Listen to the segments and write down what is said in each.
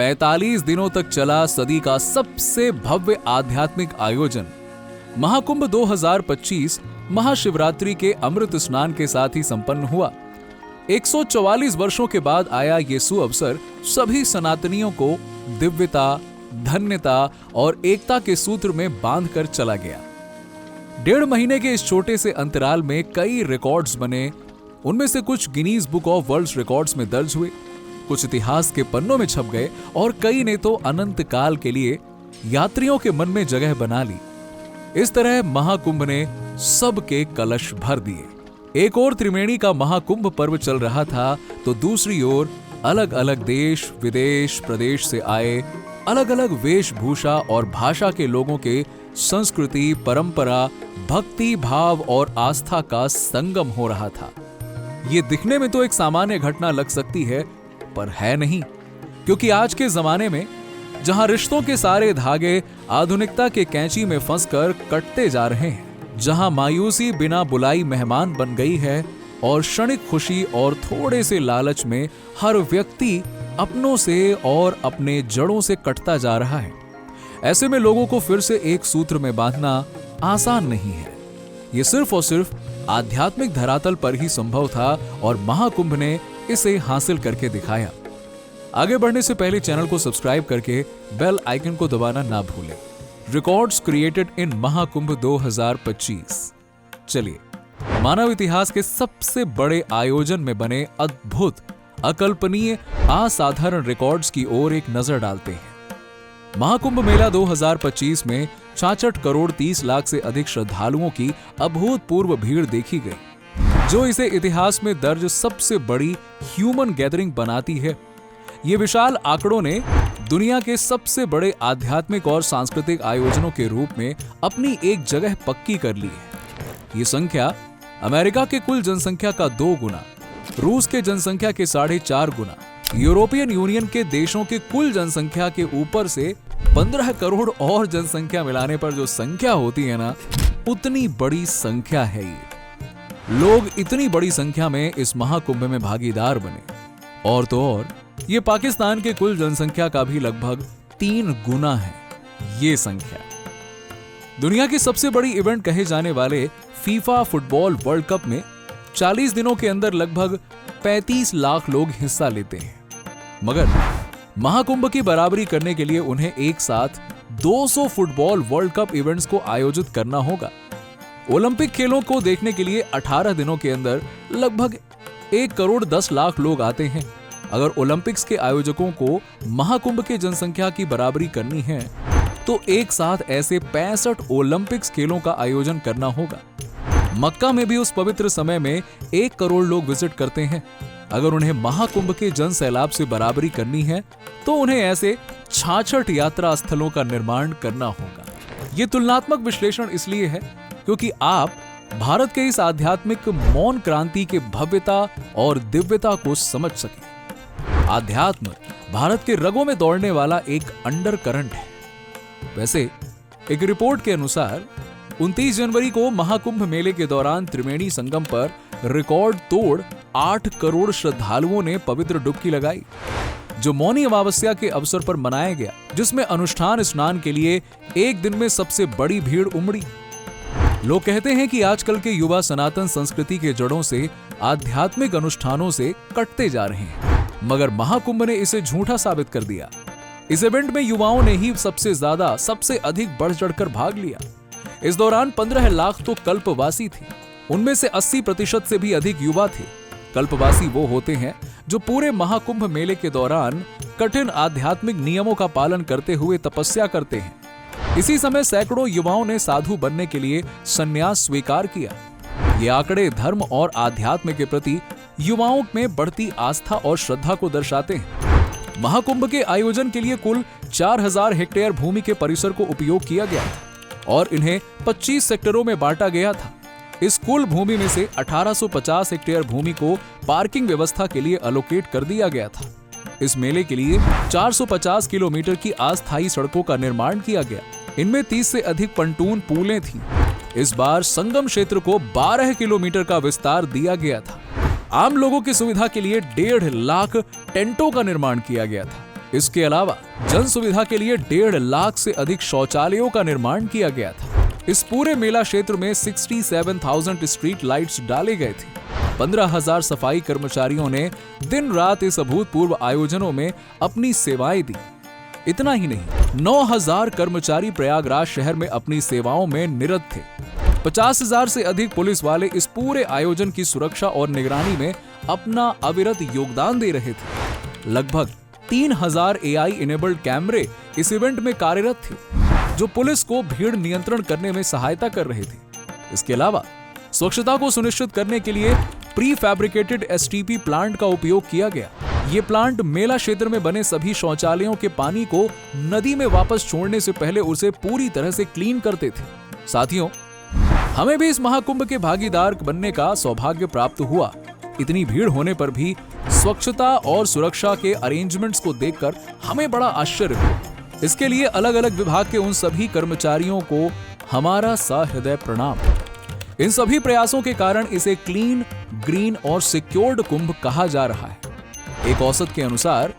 45 दिनों तक चला सदी का सबसे भव्य आध्यात्मिक आयोजन महाकुंभ 2025 महाशिवरात्रि के अमृत स्नान के साथ ही संपन्न हुआ। 144 वर्षों के बाद आया ये सुअवसर सभी सनातनियों को दिव्यता, धन्यता और एकता के सूत्र में बांधकर चला गया। 1.5 महीने के इस छोटे से अंतराल में कई रिकॉर्ड्स बने। उनमें से कुछ Guinness book of world records में दर्ज हुए, कुछ इतिहास के पन्नों में छप गए और कई ने तो अनंत काल के लिए यात्रियों के मन में जगह बना ली। इस तरह महाकुंभ ने सबके कलश भर दिए। एक ओर त्रिवेणी का महाकुंभ पर्व चल रहा था, तो दूसरी ओर अलग अलग देश विदेश प्रदेश से आए अलग अलग वेशभूषा और भाषा के लोगों के संस्कृति, परंपरा, भक्ति भाव और आस्था का संगम हो रहा था। ये दिखने में तो एक सामान्य घटना लग सकती है, पर है नहीं, क्योंकि आज के जमाने में जहां रिश्तों के सारे धागे आधुनिकता के कैंची में फंसकर कटते जा रहे हैं, जहां मायूसी बिना बुलाई मेहमान बन गई है और क्षणिक खुशी और थोड़े से लालच में हर व्यक्ति अपनों से और अपने जड़ों से कटता जा रहा है, ऐसे में लोगों को फिर से एक सूत्र में बांधना आसान नहीं है। ये सिर्फ और सिर्फ आध्यात्मिक धरातल पर ही संभव था और महाकुंभ ने इसे हासिल करके दिखाया। आगे बढ़ने से पहले चैनल को सब्सक्राइब करके बेल आइकन को दबाना ना भूलें। Records created in Mahakumbh 2025। चलिए मानव इतिहास के सबसे बड़े आयोजन में बने अद्भुत, अकल्पनीय, असाधारण रिकॉर्ड्स की ओर एक नजर डालते हैं। महाकुंभ मेला 2025 में 66 करोड़ 30 लाख से अधिक श्रद्धालुओं की अभूतपूर्व भीड़ देखी गई, जो इसे इतिहास में दर्ज सबसे बड़ी ह्यूमन गैदरिंग बनाती है। ये विशाल आंकड़ों ने दुनिया के सबसे बड़े आध्यात्मिक और सांस्कृतिक आयोजनों के रूप में अपनी एक जगह पक्की कर ली है। ये संख्या अमेरिका के कुल जनसंख्या का 2 गुना, रूस के जनसंख्या के 4.5 गुना, यूरोपियन यूनियन के देशों के कुल जनसंख्या के ऊपर से 15 करोड़ और जनसंख्या मिलाने पर जो संख्या होती है ना, उतनी बड़ी संख्या है ये। लोग इतनी बड़ी संख्या में इस महाकुंभ में भागीदार बने, और तो और ये पाकिस्तान के कुल जनसंख्या का भी लगभग 3 गुना है ये संख्या। दुनिया की सबसे बड़ी इवेंट कहे जाने वाले फीफा फुटबॉल वर्ल्ड कप में 40 दिनों के अंदर लगभग 35 लाख लोग हिस्सा लेते हैं, मगर महाकुंभ की बराबरी करने के लिए उन्हें एक साथ 200 फुटबॉल वर्ल्ड कप इवेंट्स को आयोजित करना होगा। ओलंपिक खेलों को देखने के लिए 18 दिनों के अंदर लगभग 1 करोड़ 10 लाख लोग आते हैं। अगर ओलंपिक्स के आयोजकों को महाकुंभ के जनसंख्या की बराबरी करनी है, तो एक साथ ऐसे 65 ओलंपिक्स खेलों का आयोजन करना होगा। मक्का में भी उस पवित्र समय में 1 करोड़ लोग विजिट करते हैं। अगर उन्हें महाकुंभ के जन सैलाब से बराबरी करनी है, तो उन्हें ऐसे 66 यात्रा स्थलों का निर्माण करना होगा। ये तुलनात्मक विश्लेषण इसलिए है क्योंकि आप भारत के इस आध्यात्मिक मौन क्रांति के भव्यता और दिव्यता को समझ सकें। आध्यात्म भारत के रगों में दौड़ने वाला एक अंडर करंट है। वैसे एक रिपोर्ट के अनुसार 29 जनवरी को महाकुंभ मेले के दौरान त्रिवेणी संगम पर रिकॉर्ड तोड़ 8 करोड़ श्रद्धालुओं ने पवित्र डुबकी लगाई, जो मौनी अमावस्या के अवसर पर मनाया गया, जिसमें अनुष्ठान स्नान के लिए एक दिन में सबसे बड़ी भीड़ उमड़ी। लोग कहते हैं कि आजकल के युवा सनातन संस्कृति के जड़ों से, आध्यात्मिक अनुष्ठानों से कटते जा रहे हैं, मगर महाकुंभ ने इसे झूठा साबित कर दिया। इस इवेंट में युवाओं ने ही सबसे अधिक बढ़ चढ़कर भाग लिया। इस दौरान 15 लाख तो कल्पवासी थे, उनमें से 80% से भी अधिक युवा थे। कल्पवासी वो होते हैं जो पूरे महाकुंभ मेले के दौरान कठिन आध्यात्मिक नियमों का पालन करते हुए तपस्या करते हैं। इसी समय सैकड़ों युवाओं ने साधु बनने के लिए संन्यास स्वीकार किया। ये आंकड़े धर्म और आध्यात्म के प्रति युवाओं में बढ़ती आस्था और श्रद्धा को दर्शाते हैं। महाकुंभ के आयोजन के लिए कुल 4000 हेक्टेयर भूमि के परिसर को उपयोग किया गया और इन्हें 25 सेक्टरों में बांटा गया था। इस कुल भूमि में से 1850 हेक्टेयर भूमि को पार्किंग व्यवस्था के लिए अलोकेट कर दिया गया था। इस मेले के लिए 450 किलोमीटर की अस्थायी सड़कों का निर्माण किया गया। इनमें 30 से अधिक पंटून पुलें थीं। इस बार संगम क्षेत्र को 12 किलोमीटर का विस्तार दिया गया था। आम लोगों की सुविधा के लिए 1.5 लाख टेंटों का निर्माण किया गया था। इसके अलावा जन सुविधा के लिए 1.5 लाख से अधिक शौचालयों का निर्माण किया गया था। इस पूरे मेला क्षेत्र में 67,000 स्ट्रीट लाइट्स डाले गए थे। 15,000 सफाई कर्मचारियों ने दिन रात इस अभूतपूर्व आयोजनों में अपनी सेवाएं दी। इतना ही नहीं, 9,000 कर्मचारी प्रयागराज शहर में अपनी सेवाओं में निरत थे। 50,000 से अधिक पुलिस वाले इस पूरे आयोजन की सुरक्षा और निगरानी में अपना अविरत योगदान दे रहे थे। लगभग 3,000 AI इनेबल्ड कैमरे इस इवेंट में कार्यरत थे, जो पुलिस को भीड़ नियंत्रण करने में सहायता कर रहे थे। इसके अलावा स्वच्छता को सुनिश्चित करने के लिए प्री फैब्रिकेटेड STP प्लांट का उपयोग किया गया। ये प्लांट मेला क्षेत्र में बने सभी शौचालयों के पानी को नदी में वापस छोड़ने से पहले उसे पूरी तरह से क्लीन करते थे। साथियों, हमें भी इस महाकुंभ के भागीदार बनने का सौभाग्य प्राप्त हुआ। इतनी भीड़ होने पर भी स्वच्छता और सुरक्षा के अरेंजमेंट्स को देखकर हमें बड़ा आश्चर्य हुआ। इसके लिए अलग अलग विभाग के उन सभी कर्मचारियों को हमारा सहृदय प्रणाम। इन सभी प्रयासों के कारण इसे क्लीन, ग्रीन और सिक्योर्ड कुंभ कहा जा रहा है। एक औसत के अनुसार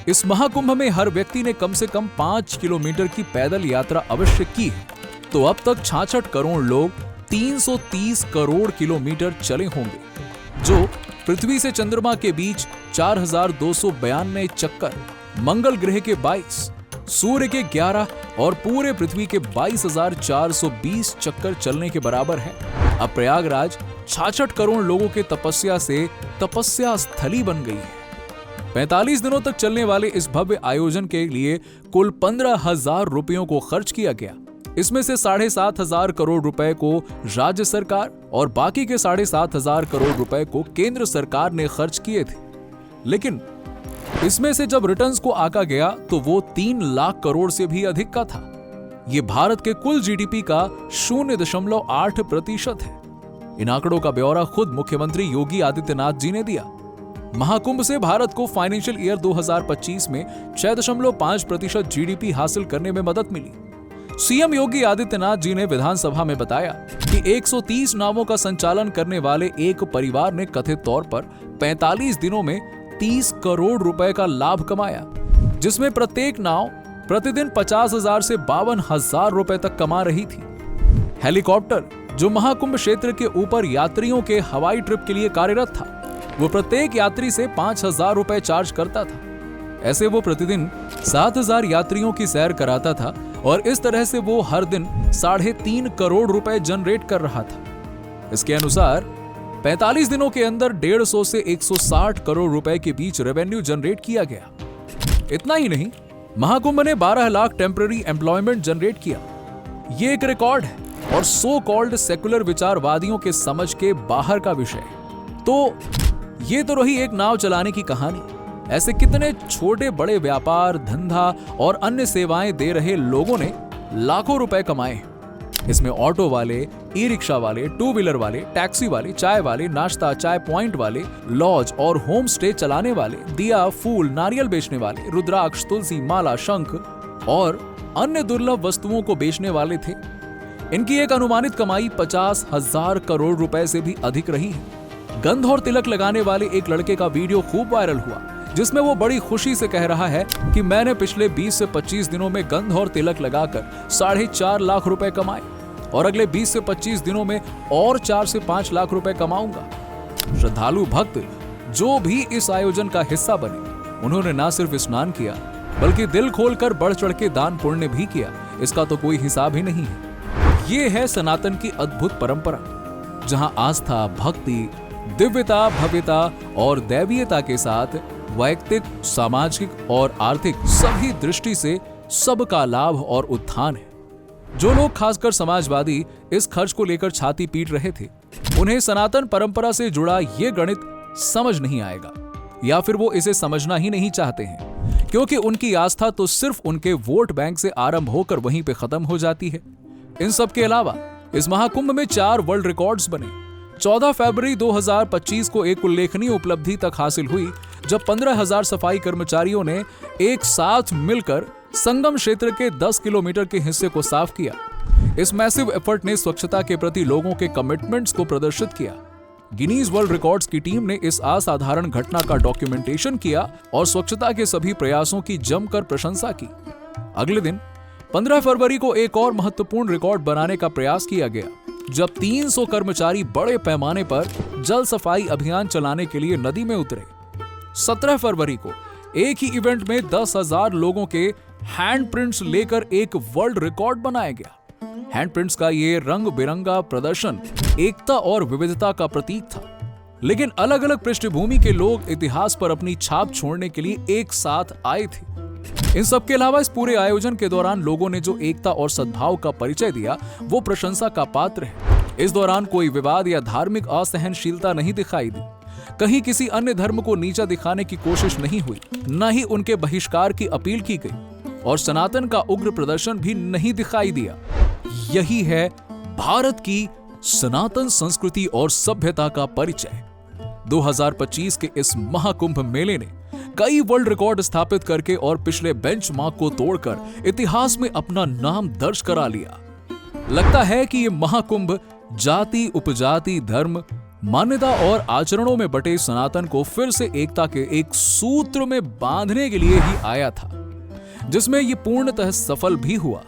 इस महाकुंभ में हर व्यक्ति ने कम से कम 5 किलोमीटर की पैदल यात्रा अवश्य की है। तो अब तक 66 करोड़ लोग 330 करोड़ किलोमीटर चले होंगे, जो पृथ्वी से चंद्रमा के बीच 4,292 चक्कर, मंगल ग्रह के 22, सूर्य के 11 और पूरे पृथ्वी के 22,420 चक्कर चलने के बराबर है। अब प्रयागराज 66 करोड़ लोगों के तपस्या से तपस्या स्थली बन गई है। 45 दिनों तक चलने वाले इस भव्य आयोजन के लिए कुल 15,000 रुपयों को खर्च किया गया। इसमें से 7,500 करोड़ रुपए को राज्य सरकार और बाकी के 7,500 करोड़ रुपए को केंद्र सरकार ने खर्च किए थे। लेकिन इसमें से जब रिटर्न्स को आंका गया तो वो 3 लाख करोड़ से भी अधिक का था। ये भारत के कुल GDP का 0.8% है। इन आंकड़ों का ब्यौरा खुद मुख्यमंत्री योगी आदित्यनाथ जी ने दिया। महाकुंभ से भारत को फाइनेंशियल ईयर 2025 में 6.5% GDP हासिल करने में मदद मिली। सीएम योगी आदित्यनाथ जी ने विधानसभा में बताया कि 130 नावों का संचालन करने वाले एक परिवार ने कथित तौर पर 45 दिनों में 30 करोड़ रुपए का लाभ कमाया, जिसमें प्रत्येक नाव प्रतिदिन 50,000 से 52,000 रुपए तक कमा रही थी। हेलीकॉप्टर, जो महाकुंभ क्षेत्र के ऊपर यात्रियों के हवाई ट्रिप के लिए कार्यरत था, वो प्रत्येक यात्री से 5,000 रुपए चार्ज करता था। ऐसे वो प्रतिदिन 7,000 यात्रियों की सैर कराता था और इस तरह से वो हर दिन 3.5 करोड़ रुपए जनरेट कर रहा था। इसके अनुसार 45 दिनों के अंदर 150 से 160 करोड़ रुपए के बीच रेवेन्यू जनरेट किया गया। इतना ही नहीं, महाकुंभ ने 12 लाख टेम्पररी एम्प्लॉयमेंट जनरेट किया। ये एक रिकॉर्ड है और सो कॉल्ड सेकुलर विचारवादियों के समझ के बाहर का विषय। तो ये तो रही एक नाव चलाने की कहानी। ऐसे कितने छोटे बड़े व्यापार, धंधा और अन्य सेवाएं दे रहे लोगों ने लाखों रुपए कमाए। इसमें ऑटो वाले, ई रिक्शा वाले, टू व्हीलर वाले, टैक्सी वाले, चाय वाले, नाश्ता चाय पॉइंट वाले, लॉज और होम स्टे चलाने वाले, दिया, फूल, नारियल बेचने वाले, रुद्राक्ष, तुलसी, माला, शंख और अन्य दुर्लभ वस्तुओं को बेचने वाले थे। इनकी एक अनुमानित कमाई 50,000 करोड़ रुपए से भी अधिक रही है। गंध और तिलक लगाने वाले एक लड़के का वीडियो खूब वायरल हुआ, जिसमें वो बड़ी खुशी से कह रहा है कि मैंने पिछले 20 से 25 दिनों में गंध और तिलक लगाकर 4.5 लाख रुपए कमाए और अगले 20 से 25 दिनों में और 4 से 5 लाख रुपए कमाऊंगा। श्रद्धालु भक्त जो भी इस आयोजन का हिस्सा बने, उन्होंने न सिर्फ स्नान किया बल्कि दिल खोलकर बढ़ चढ़ के दान पुण्य भी किया। इसका तो कोई हिसाब ही नहीं है। ये है सनातन की अद्भुत परंपरा, जहां आस्था, भक्ति, दिव्यता, भव्यता और दैवीयता के साथ वैयक्तिक, सामाजिक और आर्थिक सभी दृष्टि से सबका लाभ और उत्थान है। जो लोग खासकर समाजवादी इस खर्च को लेकर छाती पीट रहे थे, उन्हें सनातन परंपरा से जुड़ा ये गणित समझ नहीं आएगा, या फिर वो इसे समझना ही नहीं चाहते हैं, क्योंकि उनकी आस्था तो सिर्फ उनके वोट बैंक से आरंभ होकर वहीं पे खत्म हो जाती है। इन सब के अलावा इस महाकुंभ में 4 वर्ल्ड रिकॉर्ड्स बने। 14 फरवरी 2025 को एक उल्लेखनीय उपलब्धि तक हासिल हुई, जब 15,000 सफाई कर्मचारियों ने एक साथ मिलकर संगम क्षेत्र के 10 किलोमीटर के हिस्से को साफ किया। इस मैसिव एफर्ट ने स्वच्छता के प्रति लोगों के कमिटमेंट्स को प्रदर्शित किया। गिनीज वर्ल्ड रिकॉर्ड्स की टीम ने इस असाधारण घटना का डॉक्यूमेंटेशन किया और स्वच्छता के सभी प्रयासों की जमकर प्रशंसा की। अगले दिन 15 फरवरी को एक और महत्वपूर्ण रिकॉर्ड बनाने का प्रयास किया गया, जब 300 कर्मचारी बड़े पैमाने पर जल सफाई अभियान चलाने के लिए नदी में उतरे। 17 फरवरी को एक ही इवेंट में 10,000 लोगों के हैंडप्रिंट्स लेकर एक वर्ल्ड रिकॉर्ड बनाया गया। हैंडप्रिंट्स का ये रंग बिरंगा प्रदर्शन एकता और विविधता का प्रतीक था, लेकिन अलग अलग पृष्ठभूमि के लोग इतिहास पर अपनी छाप छोड़ने के लिए एक साथ आए थे। इन सब के अलावा इस पूरे आयोजन के दौरान लोगों ने जो एकता और सद्भाव का परिचय दिया वो प्रशंसा का पात्र है। इस दौरान कोई विवाद या धार्मिक असहनशीलता नहीं दिखाई दी, कहीं किसी अन्य धर्म को नीचा दिखाने की कोशिश नहीं हुई, न ही उनके बहिष्कार की अपील की गई और सनातन का उग्र प्रदर्शन भी नहीं दिखाई दिया। यही है भारत की सनातन संस्कृति और सभ्यता का परिचय। 2025 के इस महाकुंभ मेले ने कई वर्ल्ड रिकॉर्ड स्थापित करके और पिछले बेंचमार्क को तोड़कर इतिहास में अपना नाम दर्ज करा लिया। लगता है कि ये महाकुंभ जाति, उपजाति, धर्म, मान्यता और आचरणों में बटे सनातन को फिर से एकता के एक सूत्र में बांधने के लिए ही आया था, जिसमें ये पूर्णतः सफल भी हुआ।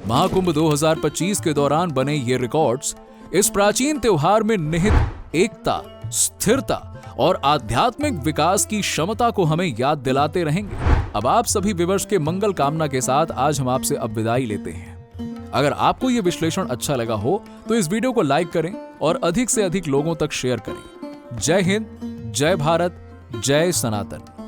महाकुंभ 2025 के दौरान बने ये रिकॉर्ड्स इस प्राचीन त्योहार में निहित एकता, स्थिरता और आध्यात्मिक विकास की क्षमता को हमें याद दिलाते रहेंगे। अब आप सभी व्यूअर्स के मंगल कामना के साथ आज हम आपसे अब विदाई लेते हैं। अगर आपको यह विश्लेषण अच्छा लगा हो तो इस वीडियो को लाइक करें और अधिक से अधिक लोगों तक शेयर करें। जय हिंद, जय भारत, जय सनातन।